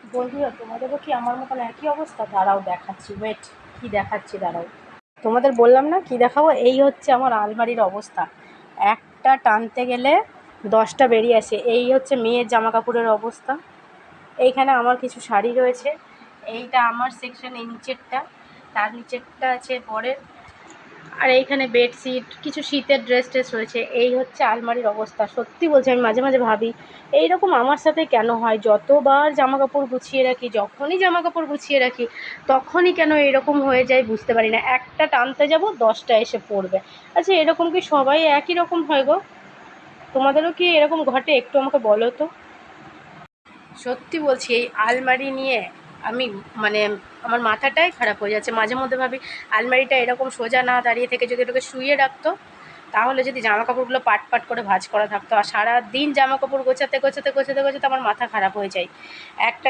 বন্ধুরা, তোমাদেরও কি আমার মতন একই অবস্থা? দাঁড়াও দেখাচ্ছি, ওয়েট, কি দেখাচ্ছি দাঁড়াও। তোমাদের বললাম না কি দেখাবো, এই হচ্ছে আমার আলমারির অবস্থা। একটা টানতে গেলে 10টা বেরিয়ে আসে। এই হচ্ছে মেয়ের জামা কাপড়ের অবস্থা। এইখানে আমার কিছু শাড়ি রয়েছে, এইটা আমার সেকশন, এই নিচেরটা, তার নিচেরটা আছে বরের, আর এইখানে বেডশিট, কিছু শীতের ড্রেস ট্রেস রয়েছে। এই হচ্ছে আলমারির অবস্থা। সত্যি বলছি, আমি মাঝে মাঝে ভাবি এইরকম আমার সাথে কেন হয়। যতবার জামা কাপড় গুছিয়ে রাখি, যখনই জামা কাপড় গুছিয়ে রাখি, তখনই কেন এরকম হয়ে যায় বুঝতে পারি না। একটা টানতে যাব 10টা এসে পড়বে। আচ্ছা, এরকম কি সবাই একই রকম হয় গো? তোমাদেরও কি এরকম ঘটে? একটু আমাকে বলো তো। সত্যি বলছি, এই আলমারি নিয়ে আমি মানে আমার মাথাটাই খারাপ হয়ে যাচ্ছে। মাঝে মধ্যে ভাবি আলমারিটা এরকম সোজা না দাঁড়িয়ে থেকে যদি এটাকে শুইয়ে রাখতো, তাহলে যদি জামা কাপড়গুলো পাট পাট করে ভাঁজ করা থাকতো। আর সারা দিন জামা কাপড় গোছাতে গোছাতে গোছাতে গোছাতে আমার মাথা খারাপ হয়ে যায়। একটা